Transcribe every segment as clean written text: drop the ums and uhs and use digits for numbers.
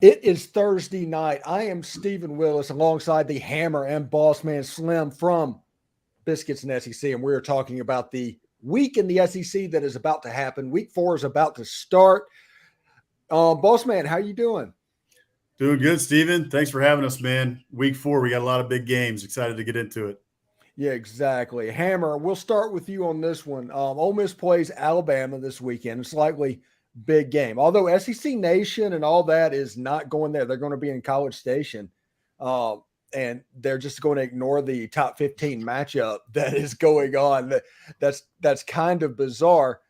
It is Thursday night. I am Stephen Willis alongside the Hammer and Boss Man Slim from Biscuits and SEC, and we're talking about the week in the SEC that is about to happen. Week 4 is about to start. Boss Man, how you doing? Doing good, Steven. Thanks for having us, man. Week 4, we got a lot of big games. Excited to get into it. Yeah, exactly. Hammer, we'll start with you on this one. Ole Miss plays Alabama this weekend. It's likely big game. Although SEC Nation and all that is not going there. They're going to be in College Station. And they're just going to ignore the top 15 matchup that is going on. That's kind of bizarre.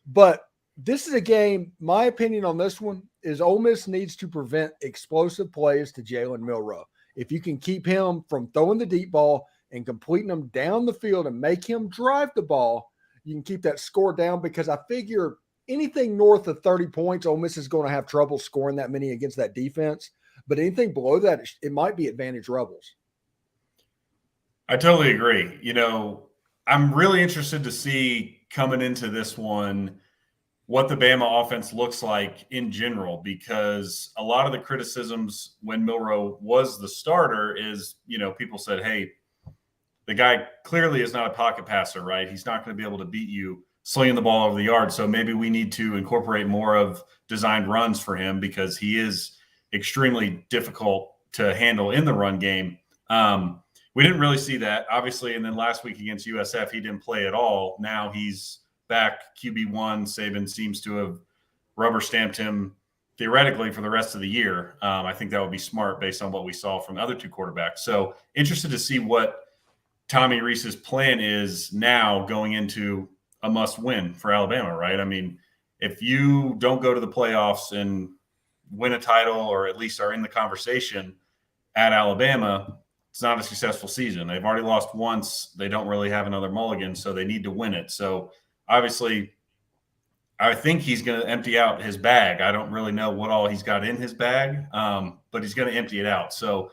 But this is a game, my opinion on this one is Ole Miss needs to prevent explosive plays to Jalen Milroe. If you can keep him from throwing the deep ball and completing them down the field and make him drive the ball, you can keep that score down, because I figure anything north of 30 points, Ole Miss is going to have trouble scoring that many against that defense. But anything below that, it might be advantage Rebels. I totally agree. I'm really interested to see coming into this one what the Bama offense looks like in general, because a lot of the criticisms when Milroe was the starter is, people said, hey, the guy clearly is not a pocket passer, right? He's not going to be able to beat you slinging the ball over the yard. So maybe we need to incorporate more of designed runs for him, because he is extremely difficult to handle in the run game. We didn't really see that, obviously. And then last week against USF, he didn't play at all. Now he's back QB1. Saban seems to have rubber stamped him theoretically for the rest of the year. I think that would be smart based on what we saw from the other two quarterbacks. So interested to see what Tommy Rees's plan is now going into a must win for Alabama, right? I mean, if you don't go to the playoffs and win a title, or at least are in the conversation at Alabama, it's not a successful season. They've already lost once. They don't really have another mulligan, so they need to win it. So obviously, I think he's going to empty out his bag. I don't really know what all he's got in his bag, but he's going to empty it out. So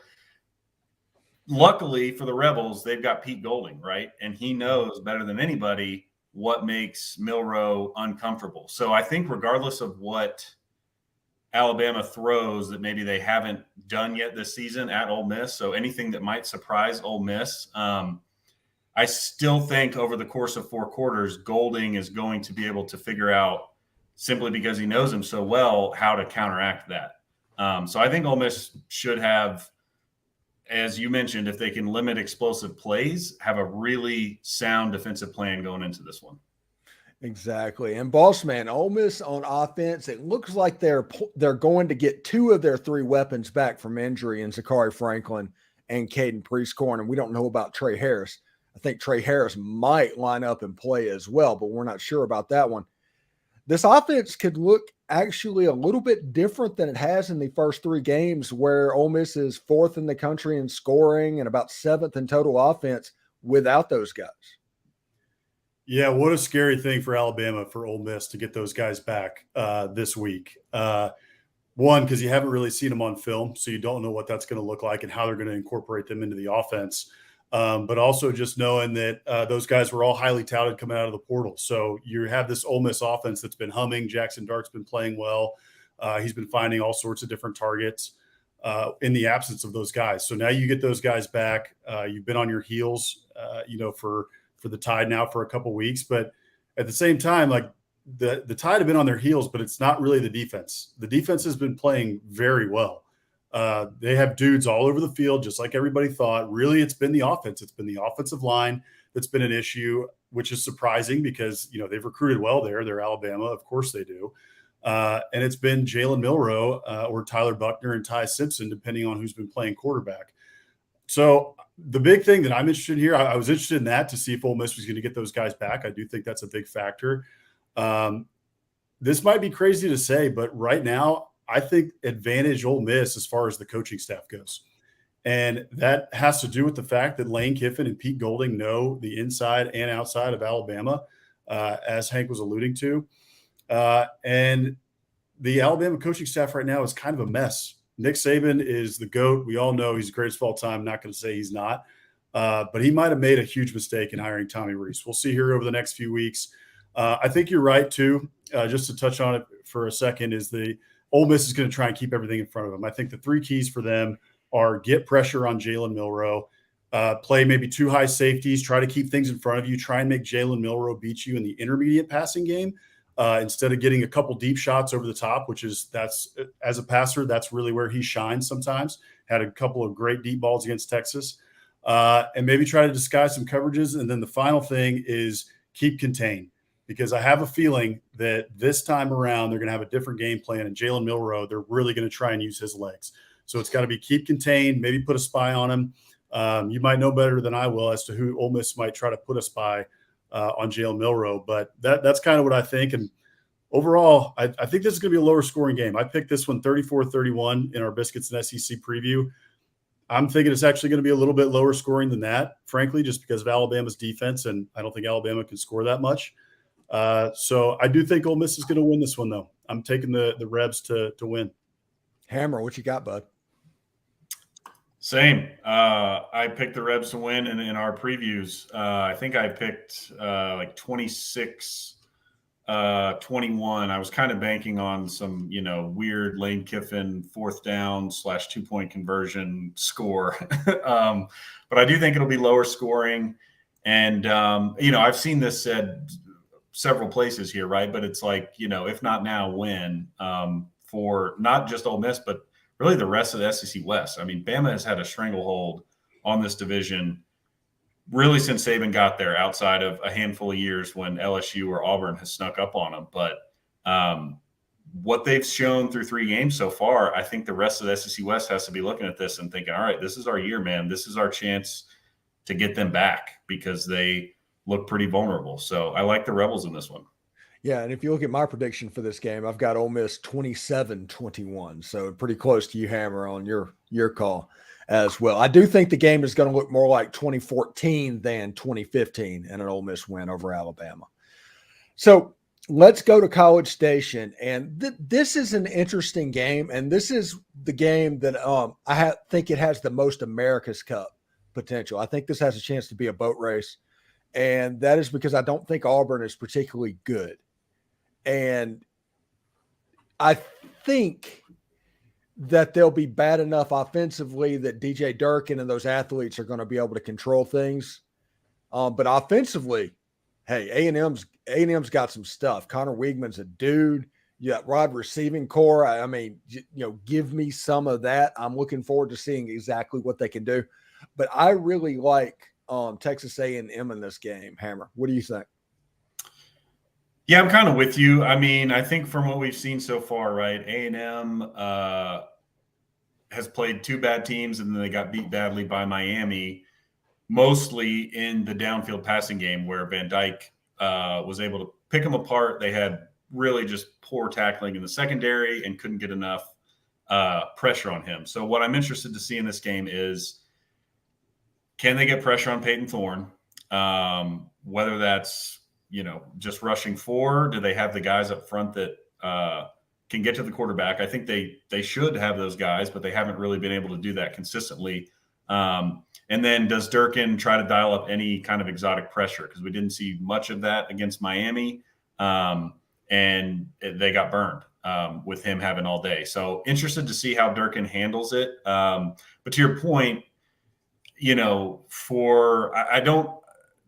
luckily for the Rebels, they've got Pete Golding, right? And he knows better than anybody what makes Milroe uncomfortable. So I think regardless of what Alabama throws that maybe they haven't done yet this season at Ole Miss, so anything that might surprise Ole Miss, I still think over the course of 4 quarters, Golding is going to be able to figure out, simply because he knows him so well, how to counteract that. So I think Ole Miss should have, as you mentioned, if they can limit explosive plays, have a really sound defensive plan going into this one. Exactly. And Boss Man, Ole Miss on offense, it looks like they're going to get 2 of their 3 weapons back from injury in Zachary Franklin and Caden Prieskorn. And we don't know about Trey Harris. I think Trey Harris might line up and play as well, but we're not sure about that one. This offense could look actually a little bit different than it has in the first 3 games, where Ole Miss is 4th in the country in scoring and about 7th in total offense without those guys. Yeah, what a scary thing for Alabama, for Ole Miss to get those guys back this week. One, because you haven't really seen them on film, so you don't know what that's going to look like and how they're going to incorporate them into the offense. But also just knowing that those guys were all highly touted coming out of the portal. So you have this Ole Miss offense that's been humming. Jackson Dart's been playing well. He's been finding all sorts of different targets in the absence of those guys. So now you get those guys back. You've been on your heels, for the Tide now for a couple weeks. But at the same time, like the Tide have been on their heels, but it's not really the defense. The defense has been playing very well. They have dudes all over the field, just like everybody thought. Really, it's been the offense. It's been the offensive line that's been an issue, which is surprising because, they've recruited well there. They're Alabama. Of course they do. And it's been Jalen Milroe or Tyler Buckner and Ty Simpson, depending on who's been playing quarterback. So the big thing that I'm interested in here, I was interested in that to see if Ole Miss was going to get those guys back. I do think that's a big factor. This might be crazy to say, but right now, I think advantage Ole Miss as far as the coaching staff goes. And that has to do with the fact that Lane Kiffin and Pete Golding know the inside and outside of Alabama, as Hank was alluding to. And the Alabama coaching staff right now is kind of a mess. Nick Saban is the GOAT. We all know he's the greatest of all time. I'm not going to say he's not. But he might have made a huge mistake in hiring Tommy Rees. We'll see here over the next few weeks. I think you're right, too. Just to touch on it for a second, is Ole Miss is going to try and keep everything in front of them. I think the 3 keys for them are get pressure on Jalen Milroe, play maybe 2 high safeties, try to keep things in front of you, try and make Jalen Milroe beat you in the intermediate passing game instead of getting a couple deep shots over the top, that's as a passer, that's really where he shines sometimes. Had a couple of great deep balls against Texas. And maybe try to disguise some coverages. And then the final thing is keep contained, because I have a feeling that this time around they're going to have a different game plan. And Jalen Milroe, they're really going to try and use his legs. So it's got to be keep contained, maybe put a spy on him. You might know better than I will as to who Ole Miss might try to put a spy on Jalen Milroe. But that's kind of what I think. And overall, I think this is going to be a lower scoring game. I picked this one 34-31 in our Biscuits and SEC preview. I'm thinking it's actually going to be a little bit lower scoring than that, frankly, just because of Alabama's defense, and I don't think Alabama can score that much. So I do think Ole Miss is going to win this one, though. I'm taking the Rebs to win. Hammer, what you got, bud? Same. I picked the Rebs to win in our previews. I think I picked like 26 21. I was kind of banking on some, weird Lane Kiffin 4th down / 2-point conversion score. But I do think it'll be lower scoring. And, I've seen this said several places here, right? But it's like, if not now, when, for not just Ole Miss, but really the rest of the SEC West. I mean, Bama has had a stranglehold on this division really since Saban got there, outside of a handful of years when LSU or Auburn has snuck up on them. But what they've shown through 3 games so far, I think the rest of the SEC West has to be looking at this and thinking, all right, this is our year, man. This is our chance to get them back, because they look pretty vulnerable. So I like the Rebels in this one. Yeah, and if you look at my prediction for this game, I've got Ole Miss 27-21. So pretty close to you, Hammer, on your call as well. I do think the game is going to look more like 2014 than 2015 and an Ole Miss win over Alabama. So let's go to College Station. And this is an interesting game. And this is the game that I think it has the most America's Cup potential. I think this has a chance to be a boat race. And that is because I don't think Auburn is particularly good. And I think that they'll be bad enough offensively that DJ Durkin and those athletes are going to be able to control things. But offensively, hey, A&M's got some stuff. Connor Weigman's a dude. You got Rod receiving core. I mean, give me some of that. I'm looking forward to seeing exactly what they can do. But I really like Texas A&M in this game. Hammer, what do you think? Yeah, I'm kind of with you. I mean, I think from what we've seen so far, right, A&M has played 2 bad teams, and then they got beat badly by Miami, mostly in the downfield passing game, where Van Dyke was able to pick them apart. They had really just poor tackling in the secondary and couldn't get enough pressure on him. So what I'm interested to see in this game is, can they get pressure on Peyton Thorne? Whether that's just rushing 4, do they have the guys up front that can get to the quarterback? I think they should have those guys, but they haven't really been able to do that consistently. And then does Durkin try to dial up any kind of exotic pressure? Because we didn't see much of that against Miami, and they got burned with him having all day. So interested to see how Durkin handles it. But to your point,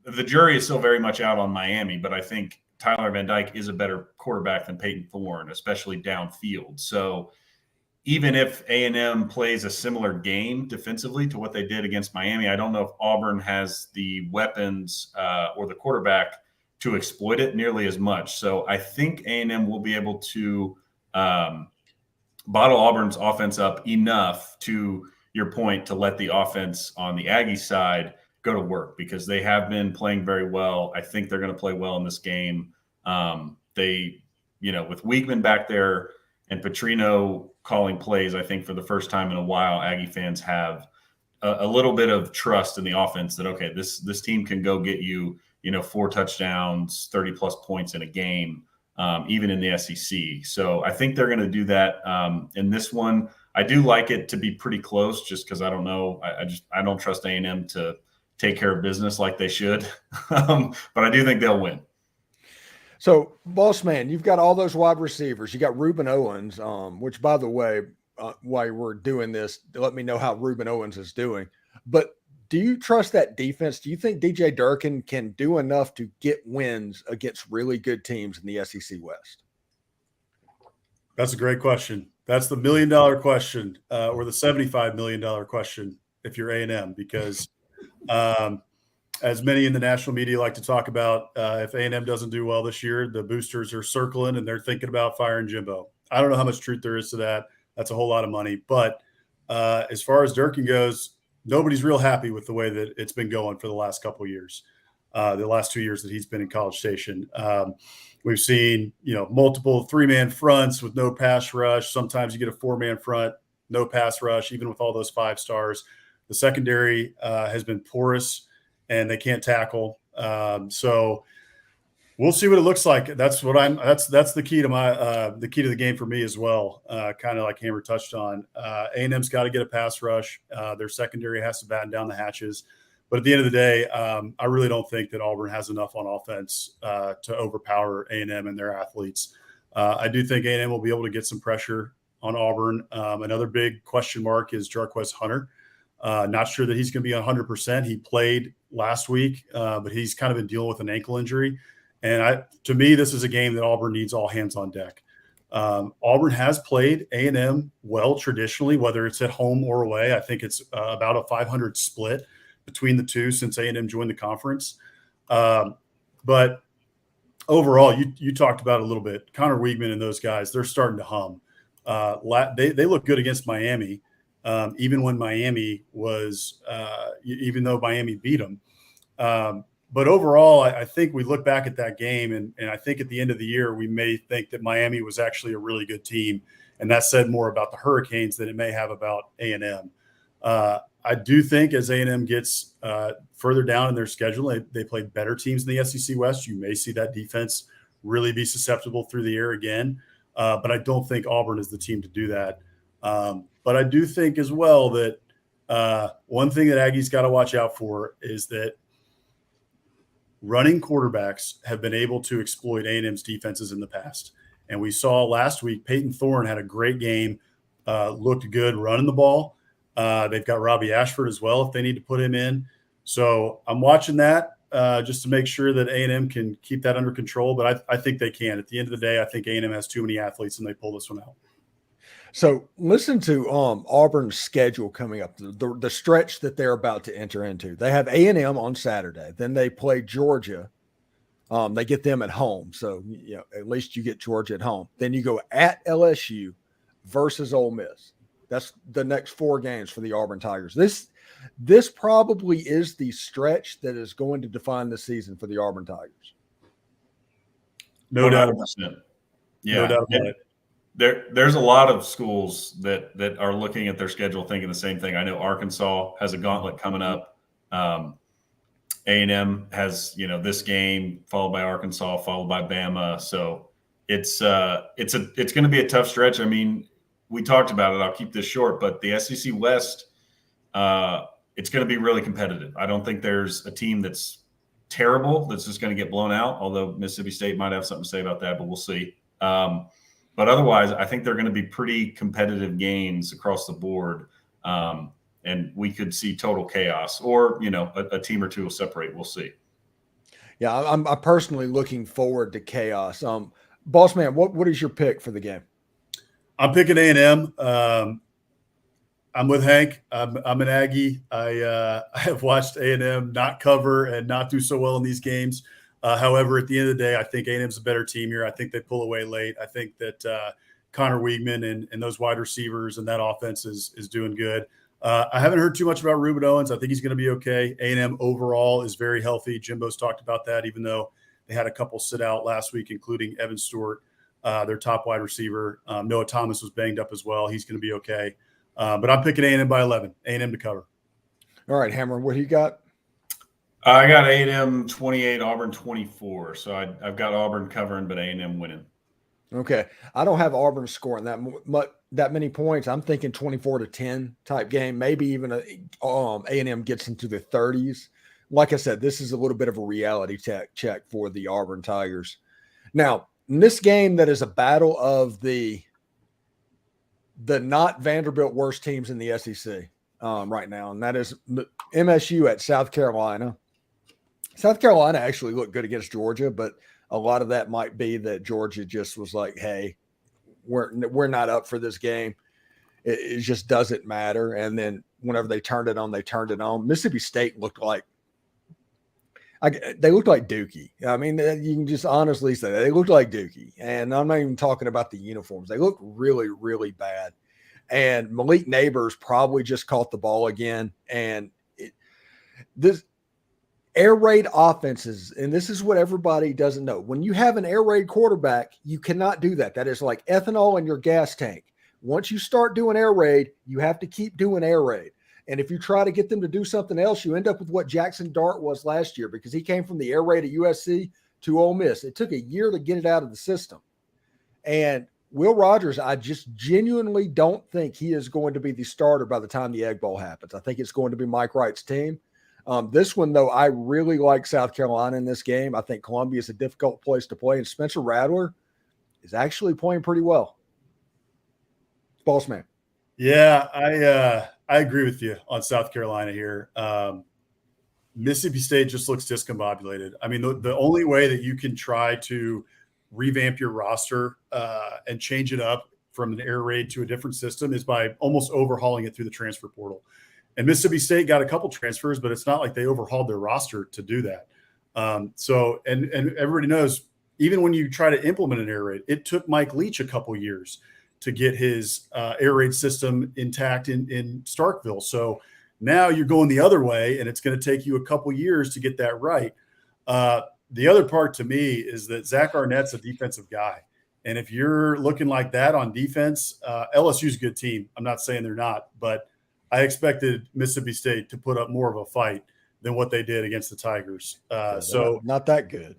the jury is still very much out on Miami, but I think Tyler Van Dyke is a better quarterback than Peyton Thorne, especially downfield. So even if A&M plays a similar game defensively to what they did against Miami, I don't know if Auburn has the weapons or the quarterback to exploit it nearly as much. So I think A&M will be able to bottle Auburn's offense up enough, to your point, to let the offense on the Aggie side go to work, because they have been playing very well. I think they're going to play well in this game. With Weigman back there and Petrino calling plays, I think for the first time in a while, Aggie fans have a little bit of trust in the offense that, okay, this team can go get you, 4 touchdowns, 30+ points in a game, even in the SEC. So I think they're going to do that in this one. I do like it to be pretty close, just because I don't know. I don't trust A&M to take care of business like they should. But I do think they'll win. So, boss man, you've got all those wide receivers. You got Reuben Owens, which, by the way, while we're doing this, let me know how Reuben Owens is doing. But do you trust that defense? Do you think DJ Durkin can do enough to get wins against really good teams in the SEC West? That's a great question. That's the $1 million question, or the $75 million question if you're A&M, because as many in the national media like to talk about, if A&M doesn't do well this year, the boosters are circling and they're thinking about firing Jimbo. I don't know how much truth there is to that. That's a whole lot of money. But as far as Durkin goes, nobody's real happy with the way that it's been going for the last couple of years, the last 2 years that he's been in College Station. We've seen, multiple 3-man fronts with no pass rush. Sometimes you get a 4-man front, no pass rush, even with all those 5 stars. The secondary has been porous and they can't tackle. So we'll see what it looks like. That's the key to the key to the game for me as well. Kind of like Hammer touched on. A&M's got to get a pass rush. Their secondary has to batten down the hatches. But at the end of the day, I really don't think that Auburn has enough on offense to overpower A&M and their athletes. I do think A&M will be able to get some pressure on Auburn. Another big question mark is Jarquez Hunter. Not sure that he's going to be 100%. He played last week, but he's kind of been dealing with an ankle injury. And to me, this is a game that Auburn needs all hands on deck. Auburn has played A&M well traditionally, whether it's at home or away. I think it's about a 500 split between the two since A&M joined the conference. But overall, you talked about it a little bit. Connor Weigman and those guys, they're starting to hum. They look good against Miami, even when Miami was even though Miami beat them. But overall, I think we look back at that game, and I think at the end of the year, we may think that Miami was actually a really good team. And that said more about the Hurricanes than it may have about A&M. I do think as A&M gets further down in their schedule, they play better teams in the SEC West. You may see that defense really be susceptible through the air again. But I don't think Auburn is the team to do that. But I do think as well that one thing that Aggie's got to watch out for is that running quarterbacks have been able to exploit A&M's defenses in the past. And we saw last week, Peyton Thorne had a great game, looked good running the ball. They've got Robbie Ashford as well if they need to put him in. So I'm watching that just to make sure that A&M can keep that under control. But I think they can. At the end of the day, I think A&M has too many athletes and they pull this one out. So listen to Auburn's schedule coming up, the stretch that they're about to enter into. They have A&M on Saturday. Then they play Georgia. They get them at home. So, at least you get Georgia at home. Then you go at LSU versus Ole Miss. That's the next 4 games for the Auburn Tigers. This probably is the stretch that is going to define the season for the Auburn Tigers. No doubt about it. Yeah. No doubt about it. There's a lot of schools that are looking at their schedule thinking the same thing. I know Arkansas has a gauntlet coming up. A&M has, this game followed by Arkansas, followed by Bama. So it's going to be a tough stretch. I mean, we talked about it. I'll keep this short, but the SEC West, it's going to be really competitive. I don't think there's a team that's terrible that's just going to get blown out, although Mississippi State might have something to say about that, but we'll see. But otherwise, I think they're going to be pretty competitive games across the board. And we could see total chaos or, a team or two will separate. We'll see. Yeah, I'm personally looking forward to chaos. Boss man, what is your pick for the game? I'm picking A&M. I'm with Hank. I'm an Aggie. I have watched A&M not cover and not do so well in these games. However, at the end of the day, I think A&M's a better team here. I think they pull away late. I think that Connor Weigman and those wide receivers and that offense is doing good. I haven't heard too much about Reuben Owens. I think he's going to be okay. A&M overall is very healthy. Jimbo's talked about that, even though they had a couple sit out last week, including Evan Stewart, their top wide receiver. Noah Thomas was banged up as well. He's going to be okay. But I'm picking A&M by 11, A&M to cover. All right, Hammer, what do you got? I got A&M 28, Auburn 24. So I've got Auburn covering, but A&M winning. Okay. I don't have Auburn scoring that many points. I'm thinking 24-10 type game. Maybe even A&M gets into the 30s. Like I said, this is a little bit of a reality check for the Auburn Tigers. Now, in this game, that is a battle of the not Vanderbilt worst teams in the SEC right now, and that is MSU at South Carolina. South Carolina actually looked good against Georgia, but a lot of that might be that Georgia just was like, "Hey, we're not up for this game. It just doesn't matter." And then whenever they turned it on, they turned it on. Mississippi State looked like they looked like Dookie. I mean, you can just honestly say that. They looked like Dookie. And I'm not even talking about the uniforms. They look really, really bad. And Malik Neighbors probably just caught the ball again. And this air raid offenses, and this is what everybody doesn't know. When you have an air raid quarterback, you cannot do that. That is like ethanol in your gas tank. Once you start doing air raid, you have to keep doing air raid. And if you try to get them to do something else, you end up with what Jackson Dart was last year, because he came from the air raid at USC to Ole Miss. It took a year to get it out of the system. And Will Rogers, I just genuinely don't think he is going to be the starter by the time the Egg Bowl happens. I think it's going to be Mike Wright's team. This one, though, I really like South Carolina in this game. I think Columbia is a difficult place to play, and Spencer Rattler is actually playing pretty well. Boss man. Yeah, I agree with you on South Carolina here. Mississippi State just looks discombobulated. I mean, the only way that you can try to revamp your roster and change it up from an air raid to a different system is by almost overhauling it through the transfer portal. And Mississippi State got a couple transfers, but it's not like they overhauled their roster to do that. So everybody knows, even when you try to implement an air raid, it took Mike Leach a couple years to get his air raid system intact in Starkville. So now you're going the other way, and it's going to take you a couple years to get that right. The other part to me is that Zach Arnett's a defensive guy. And if you're looking like that on defense, LSU's a good team. I'm not saying they're not, but I expected Mississippi State to put up more of a fight than what they did against the Tigers. So not that good.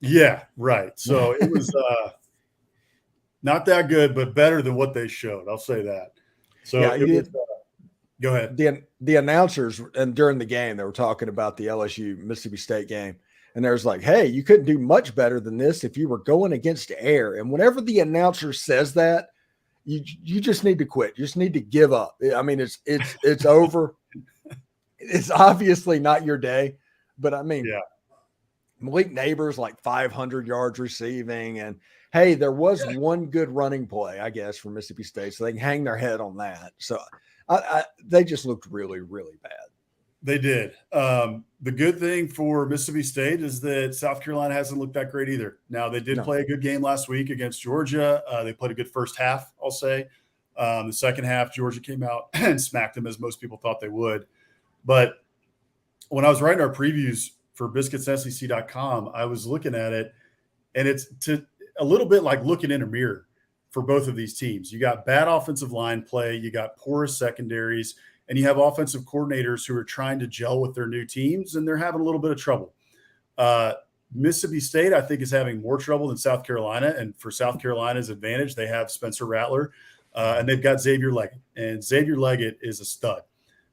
Yeah, right. So it was not that good, but better than what they showed. I'll say that. So yeah, go ahead. The announcers, and during the game, they were talking about the LSU Mississippi State game. And there's like, hey, you couldn't do much better than this if you were going against air. And whenever the announcer says that, you just need to quit. You just need to give up. I mean, it's over. It's obviously not your day. But I mean, yeah. Malik Neighbors like 500 yards receiving. And hey, there was one good running play, I guess, for Mississippi State. So they can hang their head on that. So they just looked really, really bad. They did. The good thing for Mississippi State is that South Carolina hasn't looked that great either. Now, they did play a good game last week against Georgia. They played a good first half, I'll say. The second half, Georgia came out and smacked them, as most people thought they would. But when I was writing our previews for biscuitssec.com, I was looking at it, and it's a little bit like looking in a mirror for both of these teams. You got bad offensive line play, you got porous secondaries, and you have offensive coordinators who are trying to gel with their new teams, and they're having a little bit of trouble. Mississippi State, I think, is having more trouble than South Carolina, and for South Carolina's advantage, they have Spencer Rattler, and they've got Xavier Leggett, and Xavier Leggett is a stud.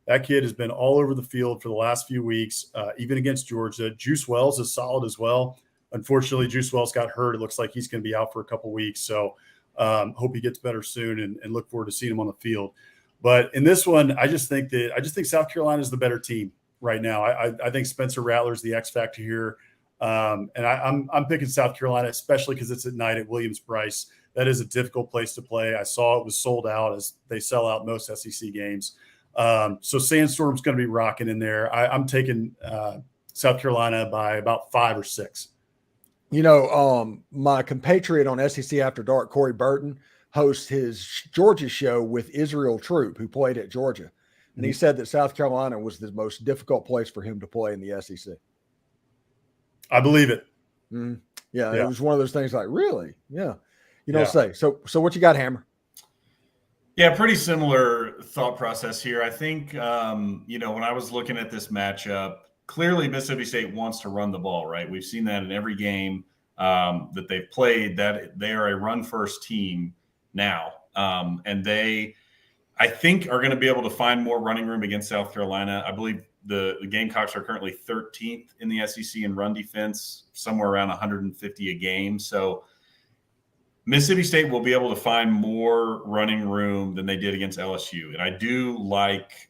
That kid has been all over the field for the last few weeks, even against Georgia. Juice Wells is solid as well. Unfortunately, Juice Wells got hurt. It looks like he's going to be out for a couple weeks, so hope he gets better soon, and look forward to seeing him on the field. But in this one, I just think South Carolina is the better team right now. I think Spencer Rattler is the X factor here, and I'm picking South Carolina, especially because it's at night at Williams-Brice. That is a difficult place to play. I saw it was sold out, as they sell out most SEC games. So Sandstorm's going to be rocking in there. I'm taking South Carolina by about 5 or 6. You know, my compatriot on SEC After Dark, Corey Burton, hosts his Georgia show with Israel Troop, who played at Georgia. And he said that South Carolina was the most difficult place for him to play in the SEC. I believe it. Mm-hmm. Yeah, it was one of those things like, really? Yeah. You don't say. So what you got, Hammer? Yeah, pretty similar thought process here. I think, when I was looking at this matchup, clearly Mississippi State wants to run the ball, right? We've seen that in every game that they've played, that they are a run-first team now. And they, I think, are going to be able to find more running room against South Carolina. I believe the Gamecocks are currently 13th in the SEC in run defense, somewhere around 150 a game. So Mississippi State will be able to find more running room than they did against LSU. And I do like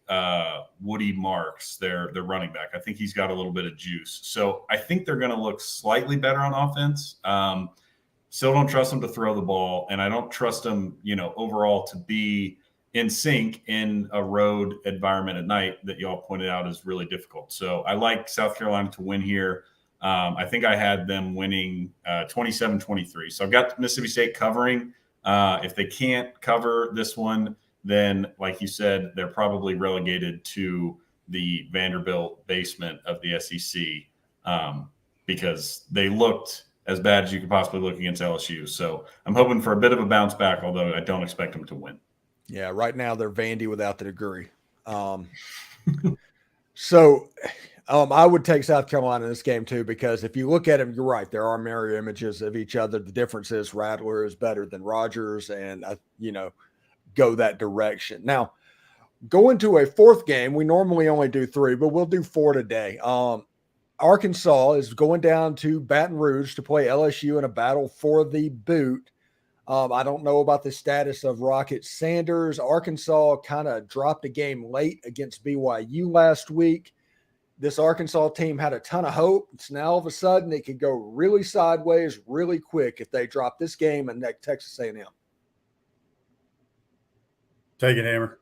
Woody Marks, their running back. I think he's got a little bit of juice. So I think they're going to look slightly better on offense. Still don't trust them to throw the ball, and I don't trust them, overall to be in sync in a road environment at night that y'all pointed out is really difficult. So I like South Carolina to win here. I think I had them winning 27-23. So I've got Mississippi State covering. If they can't cover this one, then, like you said, they're probably relegated to the Vanderbilt basement of the SEC because they looked as bad as you could possibly look against LSU. So I'm hoping for a bit of a bounce back, although I don't expect them to win. Yeah, right now they're Vandy without the degree. So I would take South Carolina in this game too, because if you look at them, you're right. There are mirror images of each other. The difference is Rattler is better than Rogers, and go that direction. Now, going to a fourth game, we normally only do 3, but we'll do 4 today. Arkansas is going down to Baton Rouge to play LSU in a battle for the boot. I don't know about the status of Rocket Sanders. Arkansas kind of dropped a game late against BYU last week. This Arkansas team had a ton of hope. It's now all of a sudden it could go really sideways really quick if they drop this game and Texas A&M. Take it, Hammer.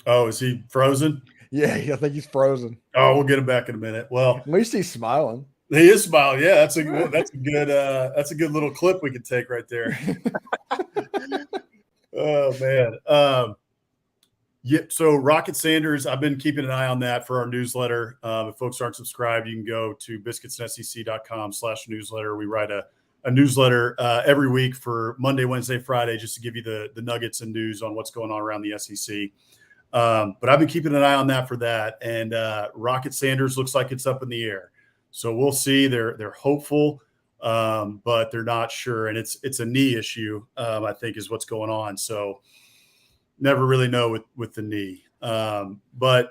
Oh, is he frozen? Yeah, I think he's frozen. Oh, we'll get him back in a minute. Well, at least he's smiling. He is smiling. Yeah, that's a good little clip we can take right there. Oh man. Yep. So Rocket Sanders, I've been keeping an eye on that for our newsletter. If folks aren't subscribed, you can go to biscuitsandsec.com/newsletter. We write a newsletter every week for Monday, Wednesday, Friday, just to give you the nuggets and news on what's going on around the SEC. But I've been keeping an eye on that for that. And Rocket Sanders looks like it's up in the air. So we'll see. They're hopeful, but they're not sure. And it's a knee issue, I think, is what's going on. So never really know with the knee. But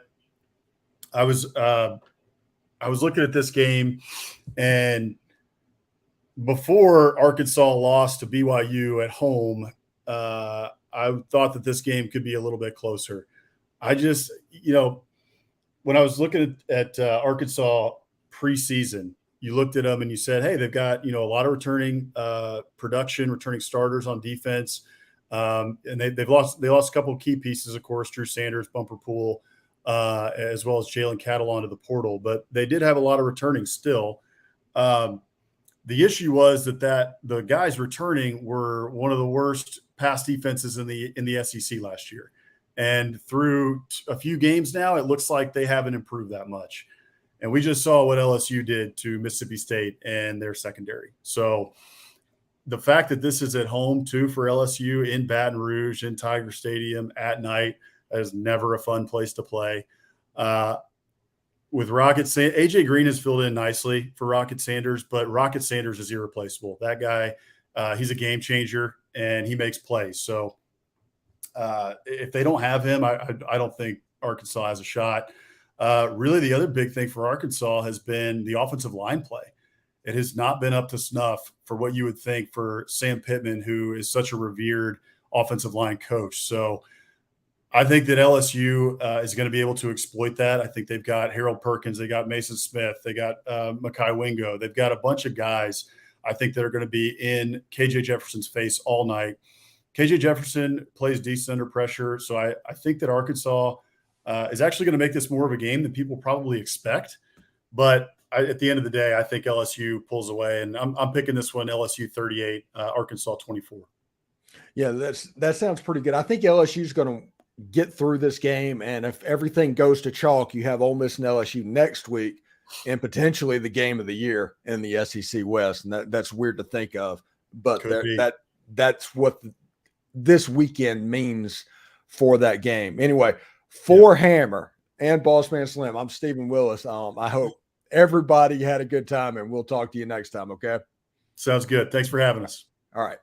I was looking at this game, and before Arkansas lost to BYU at home, I thought that this game could be a little bit closer. I just, when I was looking at Arkansas preseason, you looked at them and you said, hey, they've got, a lot of returning returning starters on defense. And they lost a couple of key pieces, of course, Drew Sanders, Bumper Pool, as well as Jalen Catalon to the portal. But they did have a lot of returning still. The issue was that the guys returning were one of the worst pass defenses in the SEC last year. And through a few games now, it looks like they haven't improved that much. And we just saw what LSU did to Mississippi State and their secondary. So the fact that this is at home too for LSU in Baton Rouge, in Tiger Stadium at night, is never a fun place to play. With AJ Green has filled in nicely for Rocket Sanders, but Rocket Sanders is irreplaceable. That guy, he's a game changer and he makes plays. So if they don't have him, I don't think Arkansas has a shot. Really, the other big thing for Arkansas has been the offensive line play. It has not been up to snuff for what you would think for Sam Pittman, who is such a revered offensive line coach. So I think that LSU is going to be able to exploit that. I think they've got Harold Perkins, they got Mason Smith, they got Mekhi Wingo. They've got a bunch of guys, I think, that are going to be in KJ Jefferson's face all night. KJ Jefferson plays decent under pressure. So I think that Arkansas is actually going to make this more of a game than people probably expect. But at the end of the day, I think LSU pulls away, and I'm picking this one, LSU 38, Arkansas 24. Yeah, that sounds pretty good. I think LSU is going to get through this game, and if everything goes to chalk, you have Ole Miss and LSU next week, and potentially the game of the year in the SEC West. And that's weird to think of, but that's what this weekend means for that game. Anyway, for Hammer and Bossman Slim, I'm Stephen Willis. I hope everybody had a good time, and we'll talk to you next time. Okay. Sounds good. Thanks for having us. All right.